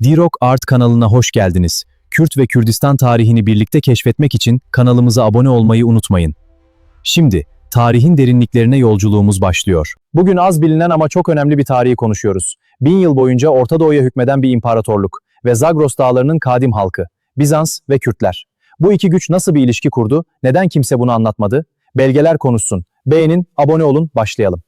D-Rock Art kanalına hoş geldiniz. Kürt ve Kürdistan tarihini birlikte keşfetmek için kanalımıza abone olmayı unutmayın. Şimdi, tarihin derinliklerine yolculuğumuz başlıyor. Bugün az bilinen ama çok önemli bir tarihi konuşuyoruz. 1000 yıl boyunca Orta Doğu'ya hükmeden bir imparatorluk ve Zagros dağlarının kadim halkı, Bizans ve Kürtler. Bu iki güç nasıl bir ilişki kurdu, neden kimse bunu anlatmadı? Belgeler konuşsun. Beğenin, abone olun, başlayalım.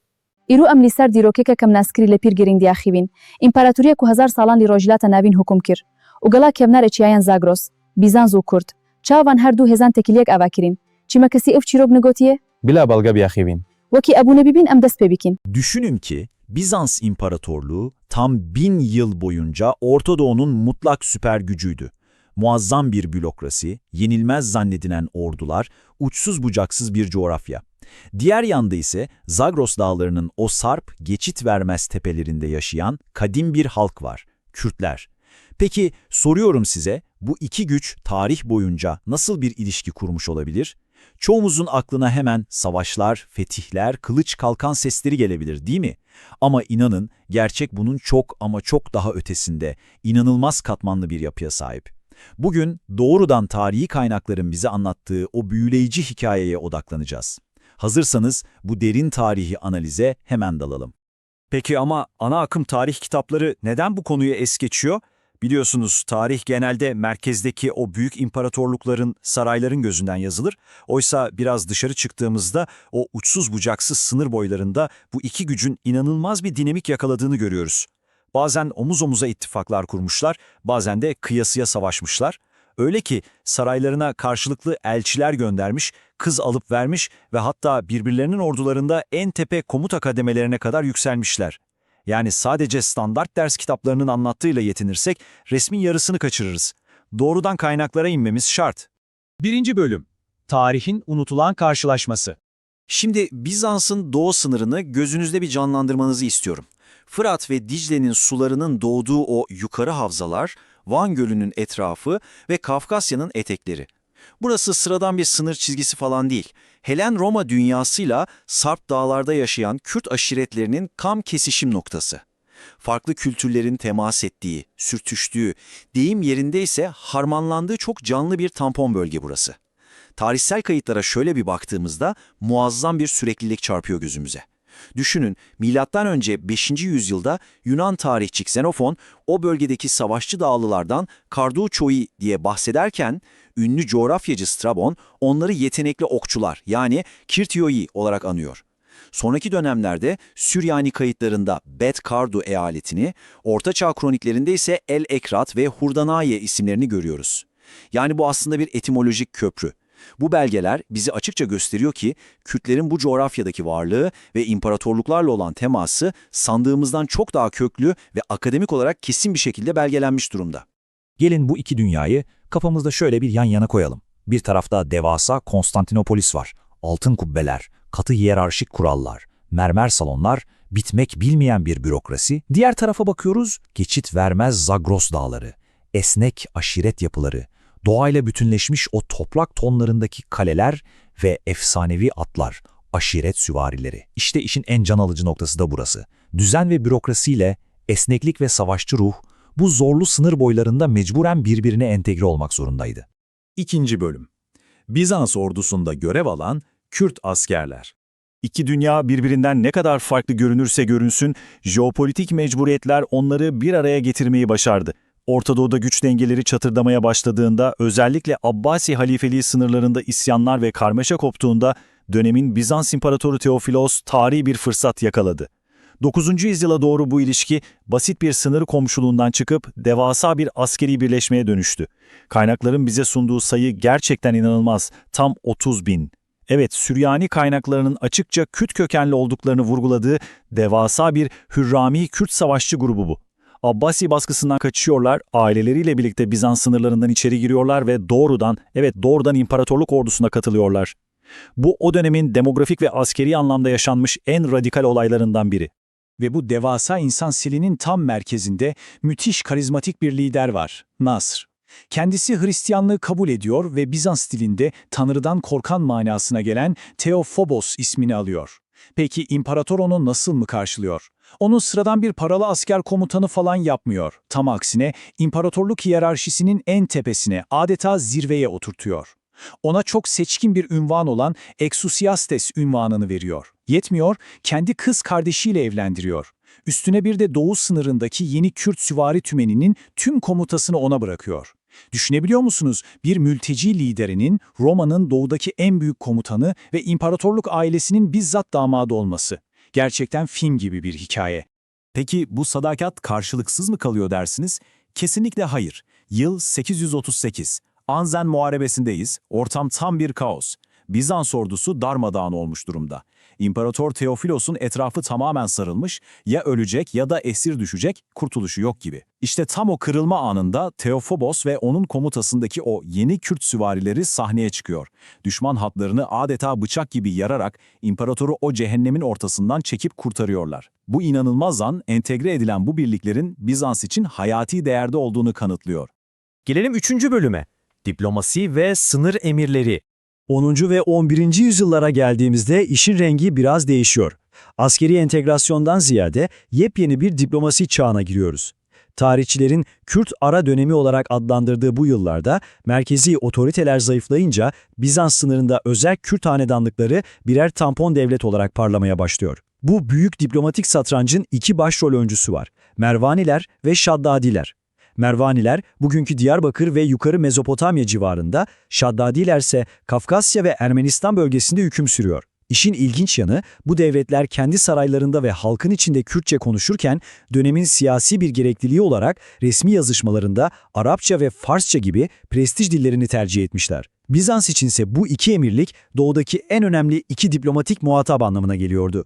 ایرو ام لیسر دیروکه کم نسکری لپیر گرینگ دیاخیوین. امپراتوریه کو 1000 سالان لی روجلات نابین حکم کر. وگلا کمنار اچیایان زاگروس، بیزانز و کرد. چاوان هر دو هزان تکلیک اواکرین. چیما کسی اف چیروگ نگوتیه؟ Bila balga biyakhivin. وکی ابو نبیبین ام دست ببیکین. Düşünün ki Bizans İmparatorluğu tam 1000 yıl boyunca Orta Doğu'nun mutlak süper gücüydü. Muazzam bir bürokrasi, yenilmez zannedilen ordular, uçsuz bucaksız bir coğrafya. Diğer yanda ise Zagros dağlarının o sarp, geçit vermez tepelerinde yaşayan kadim bir halk var, Kürtler. Peki soruyorum size, bu iki güç tarih boyunca nasıl bir ilişki kurmuş olabilir? Çoğumuzun aklına hemen savaşlar, fetihler, kılıç kalkan sesleri gelebilir değil mi? Ama inanın gerçek bunun çok ama çok daha ötesinde, inanılmaz katmanlı bir yapıya sahip. Bugün doğrudan tarihi kaynakların bize anlattığı o büyüleyici hikayeye odaklanacağız. Hazırsanız bu derin tarihi analize hemen dalalım. Peki ama ana akım tarih kitapları neden bu konuyu es geçiyor? Biliyorsunuz tarih genelde merkezdeki o büyük imparatorlukların, sarayların gözünden yazılır. Oysa biraz dışarı çıktığımızda o uçsuz bucaksız sınır boylarında bu iki gücün inanılmaz bir dinamik yakaladığını görüyoruz. Bazen omuz omuza ittifaklar kurmuşlar, bazen de kıyasıya savaşmışlar. Öyle ki saraylarına karşılıklı elçiler göndermiş, kız alıp vermiş ve hatta birbirlerinin ordularında en tepe komuta kademelerine kadar yükselmişler. Yani sadece standart ders kitaplarının anlattığıyla yetinirsek resmin yarısını kaçırırız. Doğrudan kaynaklara inmemiz şart. 1. Bölüm. Tarihin unutulan karşılaşması. Şimdi Bizans'ın doğu sınırını gözünüzde bir canlandırmanızı istiyorum. Fırat ve Dicle'nin sularının doğduğu o yukarı havzalar, Van Gölü'nün etrafı ve Kafkasya'nın etekleri. Burası sıradan bir sınır çizgisi falan değil. Helen-Roma dünyasıyla Sarp dağlarda yaşayan Kürt aşiretlerinin kam kesişim noktası. Farklı kültürlerin temas ettiği, sürtüştüğü, deyim yerinde ise harmanlandığı çok canlı bir tampon bölge burası. Tarihsel kayıtlara şöyle bir baktığımızda muazzam bir süreklilik çarpıyor gözümüze. Düşünün, M.Ö. 5. yüzyılda Yunan tarihçi Xenofon o bölgedeki savaşçı dağlılardan Karduçoi diye bahsederken, ünlü coğrafyacı Strabon onları yetenekli okçular yani Kirtioi olarak anıyor. Sonraki dönemlerde Süryani kayıtlarında Bet Kardu eyaletini, Ortaçağ kroniklerinde ise El Ekrat ve Hurdanaye isimlerini görüyoruz. Yani bu aslında bir etimolojik köprü. Bu belgeler bizi açıkça gösteriyor ki Kürtlerin bu coğrafyadaki varlığı ve imparatorluklarla olan teması sandığımızdan çok daha köklü ve akademik olarak kesin bir şekilde belgelenmiş durumda. Gelin bu iki dünyayı kafamızda şöyle bir yan yana koyalım. Bir tarafta devasa Konstantinopolis var. Altın kubbeler, katı hiyerarşik kurallar, mermer salonlar, bitmek bilmeyen bir bürokrasi. Diğer tarafa bakıyoruz, geçit vermez Zagros dağları, esnek aşiret yapıları, doğayla bütünleşmiş o toprak tonlarındaki kaleler ve efsanevi atlar, aşiret süvarileri. İşte işin en can alıcı noktası da burası. Düzen ve bürokrasiyle esneklik ve savaşçı ruh, bu zorlu sınır boylarında mecburen birbirine entegre olmak zorundaydı. 2. Bölüm. Bizans ordusunda görev alan Kürt askerler. İki dünya birbirinden ne kadar farklı görünürse görünsün, jeopolitik mecburiyetler onları bir araya getirmeyi başardı. Orta Doğu'da güç dengeleri çatırdamaya başladığında, özellikle Abbasi halifeliği sınırlarında isyanlar ve karmaşa koptuğunda, dönemin Bizans İmparatoru Teofilos tarihi bir fırsat yakaladı. 9. yüzyıla doğru bu ilişki basit bir sınır komşuluğundan çıkıp devasa bir askeri birleşmeye dönüştü. Kaynakların bize sunduğu sayı gerçekten inanılmaz, tam 30.000. Evet, Süryani kaynaklarının açıkça Kürt kökenli olduklarını vurguladığı devasa bir Hürrami Kürt savaşçı grubu bu. Abbasi baskısından kaçışıyorlar, aileleriyle birlikte Bizans sınırlarından içeri giriyorlar ve doğrudan imparatorluk ordusuna katılıyorlar. Bu o dönemin demografik ve askeri anlamda yaşanmış en radikal olaylarından biri. Ve bu devasa insan silinin tam merkezinde müthiş karizmatik bir lider var, Nasr. Kendisi Hristiyanlığı kabul ediyor ve Bizans dilinde Tanrı'dan korkan manasına gelen Theophobos ismini alıyor. Peki imparator onu nasıl mı karşılıyor? Onu sıradan bir paralı asker komutanı falan yapmıyor. Tam aksine imparatorluk hiyerarşisinin en tepesine, adeta zirveye oturtuyor. Ona çok seçkin bir ünvan olan Exousiastes ünvanını veriyor. Yetmiyor, kendi kız kardeşiyle evlendiriyor. Üstüne bir de doğu sınırındaki yeni Kürt süvari tümeninin tüm komutasını ona bırakıyor. Düşünebiliyor musunuz? Bir mülteci liderinin Roma'nın doğudaki en büyük komutanı ve imparatorluk ailesinin bizzat damadı olması. Gerçekten film gibi bir hikaye. Peki bu sadakat karşılıksız mı kalıyor dersiniz? Kesinlikle hayır. Yıl 838. Anzen Muharebesindeyiz. Ortam tam bir kaos. Bizans ordusu darmadağın olmuş durumda. İmparator Teofilos'un etrafı tamamen sarılmış, ya ölecek ya da esir düşecek, kurtuluşu yok gibi. İşte tam o kırılma anında Theophobos ve onun komutasındaki o yeni Kürt süvarileri sahneye çıkıyor. Düşman hatlarını adeta bıçak gibi yararak imparatoru o cehennemin ortasından çekip kurtarıyorlar. Bu inanılmaz an, entegre edilen bu birliklerin Bizans için hayati değerde olduğunu kanıtlıyor. Gelelim 3. bölüme. Diplomasi ve sınır emirleri. 10. ve 11. yüzyıllara geldiğimizde işin rengi biraz değişiyor. Askeri entegrasyondan ziyade yepyeni bir diplomasi çağına giriyoruz. Tarihçilerin Kürt ara dönemi olarak adlandırdığı bu yıllarda merkezi otoriteler zayıflayınca Bizans sınırında özel Kürt hanedanlıkları birer tampon devlet olarak parlamaya başlıyor. Bu büyük diplomatik satrancın iki başrol öncüsü var: Mervaniler ve Şaddadiler. Mervaniler bugünkü Diyarbakır ve Yukarı Mezopotamya civarında, Şaddadiler ise Kafkasya ve Ermenistan bölgesinde hüküm sürüyor. İşin ilginç yanı, bu devletler kendi saraylarında ve halkın içinde Kürtçe konuşurken dönemin siyasi bir gerekliliği olarak resmi yazışmalarında Arapça ve Farsça gibi prestij dillerini tercih etmişler. Bizans içinse bu iki emirlik doğudaki en önemli iki diplomatik muhatap anlamına geliyordu.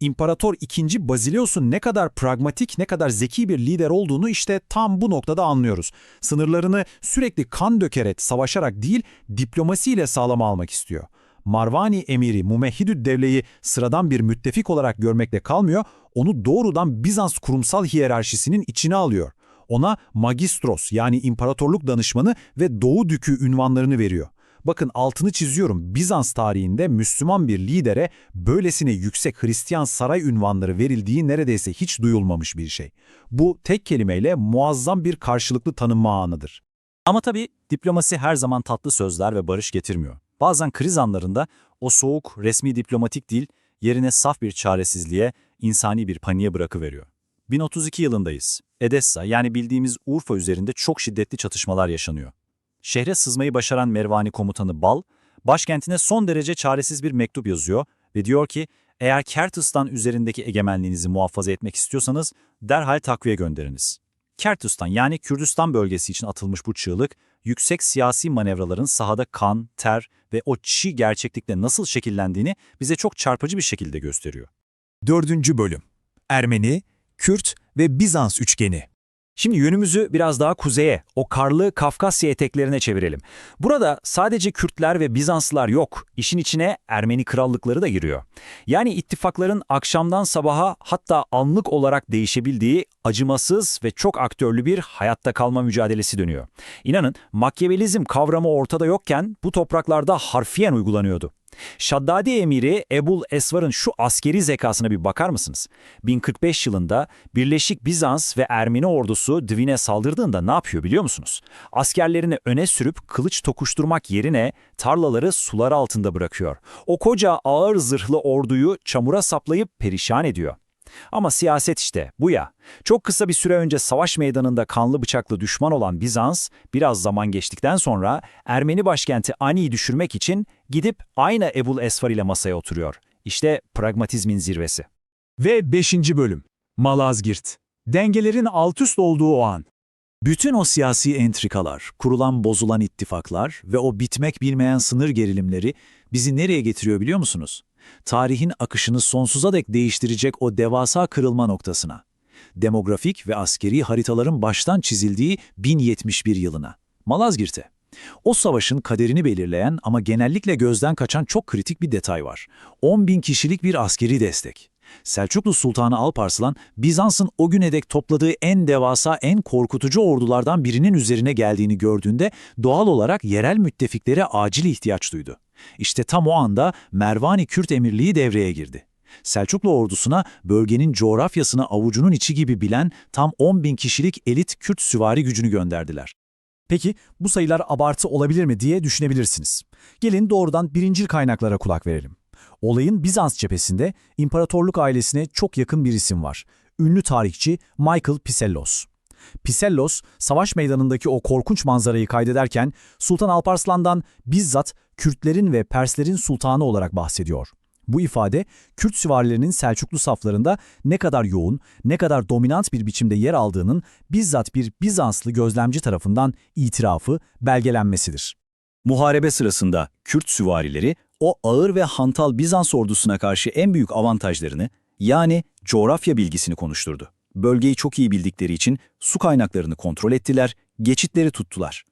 İmparator II. Bazileus'un ne kadar pragmatik, ne kadar zeki bir lider olduğunu işte tam bu noktada anlıyoruz. Sınırlarını sürekli kan dökerek, savaşarak değil, diplomasiyle sağlama almak istiyor. Marvani emiri Mumehhidü Devle'yi sıradan bir müttefik olarak görmekle kalmıyor, onu doğrudan Bizans kurumsal hiyerarşisinin içine alıyor. Ona magistros, yani imparatorluk danışmanı ve doğu dükü ünvanlarını veriyor. Bakın, altını çiziyorum, Bizans tarihinde Müslüman bir lidere böylesine yüksek Hristiyan saray ünvanları verildiği neredeyse hiç duyulmamış bir şey. Bu tek kelimeyle muazzam bir karşılıklı tanınma anıdır. Ama tabii diplomasi her zaman tatlı sözler ve barış getirmiyor. Bazen kriz anlarında o soğuk, resmi diplomatik dil yerine saf bir çaresizliğe, insani bir paniğe bırakıveriyor. 1032 yılındayız. Edessa, yani bildiğimiz Urfa üzerinde çok şiddetli çatışmalar yaşanıyor. Şehre sızmayı başaran Mervani komutanı Bal, başkentine son derece çaresiz bir mektup yazıyor ve diyor ki, eğer Kertistan üzerindeki egemenliğinizi muhafaza etmek istiyorsanız derhal takviye gönderiniz. Kertistan, yani Kürdistan bölgesi için atılmış bu çığlık, yüksek siyasi manevraların sahada kan, ter ve o çiğ gerçeklikle nasıl şekillendiğini bize çok çarpıcı bir şekilde gösteriyor. 4. bölüm. Ermeni, Kürt ve Bizans üçgeni. Şimdi yönümüzü biraz daha kuzeye, o karlı Kafkasya eteklerine çevirelim. Burada sadece Kürtler ve Bizanslılar yok, işin içine Ermeni krallıkları da giriyor. Yani ittifakların akşamdan sabaha, hatta anlık olarak değişebildiği acımasız ve çok aktörlü bir hayatta kalma mücadelesi dönüyor. İnanın, Makyavelizm kavramı ortada yokken bu topraklarda harfiyen uygulanıyordu. Şaddadi emiri Ebul Esvar'ın şu askeri zekasına bir bakar mısınız? 1045 yılında Birleşik Bizans ve Ermeni ordusu Dvin'e saldırdığında ne yapıyor biliyor musunuz? Askerlerini öne sürüp kılıç tokuşturmak yerine tarlaları sular altında bırakıyor. O koca ağır zırhlı orduyu çamura saplayıp perişan ediyor. Ama siyaset işte bu ya. Çok kısa bir süre önce savaş meydanında kanlı bıçaklı düşman olan Bizans, biraz zaman geçtikten sonra Ermeni başkenti Ani'yi düşürmek için gidip aynı Ebul Esvar ile masaya oturuyor. İşte pragmatizmin zirvesi. Ve 5. bölüm. Malazgirt. Dengelerin altüst olduğu o an. Bütün o siyasi entrikalar, kurulan bozulan ittifaklar ve o bitmek bilmeyen sınır gerilimleri bizi nereye getiriyor biliyor musunuz? Tarihin akışını sonsuza dek değiştirecek o devasa kırılma noktasına. Demografik ve askeri haritaların baştan çizildiği 1071 yılına. Malazgirt'e. O savaşın kaderini belirleyen ama genellikle gözden kaçan çok kritik bir detay var. 10.000 kişilik bir askeri destek. Selçuklu Sultanı Alparslan, Bizans'ın o güne dek topladığı en devasa, en korkutucu ordulardan birinin üzerine geldiğini gördüğünde doğal olarak yerel müttefiklere acil ihtiyaç duydu. İşte tam o anda Mervani Kürt Emirliği devreye girdi. Selçuklu ordusuna bölgenin coğrafyasını avucunun içi gibi bilen tam 10.000 kişilik elit Kürt süvari gücünü gönderdiler. Peki bu sayılar abartı olabilir mi diye düşünebilirsiniz. Gelin doğrudan birincil kaynaklara kulak verelim. Olayın Bizans cephesinde imparatorluk ailesine çok yakın bir isim var. Ünlü tarihçi Michael Psellos. Psellos, savaş meydanındaki o korkunç manzarayı kaydederken Sultan Alparslan'dan bizzat Kürtlerin ve Perslerin sultanı olarak bahsediyor. Bu ifade, Kürt süvarilerinin Selçuklu saflarında ne kadar yoğun, ne kadar dominant bir biçimde yer aldığının bizzat bir Bizanslı gözlemci tarafından itirafı, belgelenmesidir. Muharebe sırasında Kürt süvarileri o ağır ve hantal Bizans ordusuna karşı en büyük avantajlarını, yani coğrafya bilgisini konuşturdu. Bölgeyi çok iyi bildikleri için su kaynaklarını kontrol ettiler, geçitleri tuttular.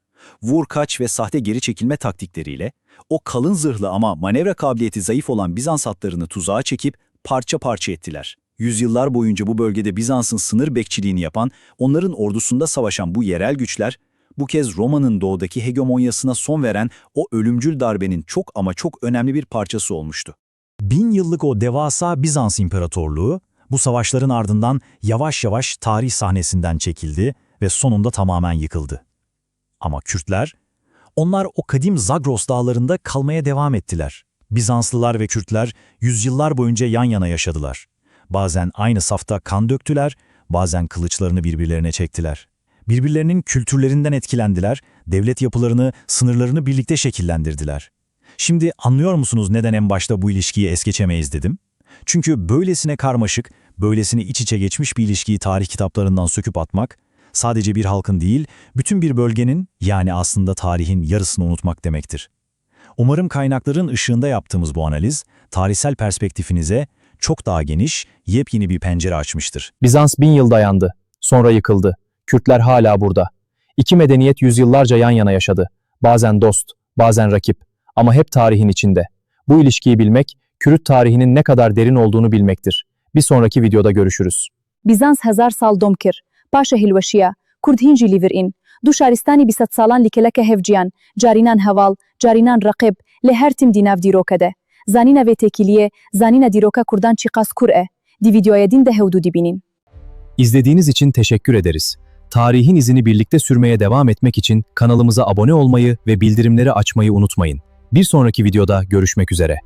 Vur kaç ve sahte geri çekilme taktikleriyle o kalın zırhlı ama manevra kabiliyeti zayıf olan Bizans atlarını tuzağa çekip parça parça ettiler. Yüzyıllar boyunca bu bölgede Bizans'ın sınır bekçiliğini yapan, onların ordusunda savaşan bu yerel güçler, bu kez Roma'nın doğudaki hegemonyasına son veren o ölümcül darbenin çok ama çok önemli bir parçası olmuştu. 1000 yıllık o devasa Bizans İmparatorluğu, bu savaşların ardından yavaş yavaş tarih sahnesinden çekildi ve sonunda tamamen yıkıldı. Ama Kürtler, onlar o kadim Zagros dağlarında kalmaya devam ettiler. Bizanslılar ve Kürtler yüzyıllar boyunca yan yana yaşadılar. Bazen aynı safta kan döktüler, bazen kılıçlarını birbirlerine çektiler. Birbirlerinin kültürlerinden etkilendiler, devlet yapılarını, sınırlarını birlikte şekillendirdiler. Şimdi anlıyor musunuz neden en başta bu ilişkiyi es geçemeyiz dedim? Çünkü böylesine karmaşık, böylesine iç içe geçmiş bir ilişkiyi tarih kitaplarından söküp atmak, sadece bir halkın değil, bütün bir bölgenin, yani aslında tarihin yarısını unutmak demektir. Umarım kaynakların ışığında yaptığımız bu analiz, tarihsel perspektifinize çok daha geniş, yepyeni bir pencere açmıştır. Bizans 1000 yıl dayandı. Sonra yıkıldı. Kürtler hala burada. İki medeniyet yüzyıllarca yan yana yaşadı. Bazen dost, bazen rakip. Ama hep tarihin içinde. Bu ilişkiyi bilmek, Kürt tarihinin ne kadar derin olduğunu bilmektir. Bir sonraki videoda görüşürüz. Bizans 1000 sal dom kir. Paşa hilweşiya, Kurd hinjî lîvirîn. Du şaristanî 200 salan likeleke hevciyan, carînan heval, carînan raqib, lê her tim dînav dîroke de. Zanîna vê tekiliye, zanîna dîroka Kurdan çiqas kur e. Di videoya din de hewdû dibînin. İzlediğiniz için teşekkür ederiz. Tarihin izini birlikte sürmeye devam etmek için kanalımıza abone olmayı ve bildirimleri açmayı unutmayın. Bir sonraki videoda görüşmek üzere.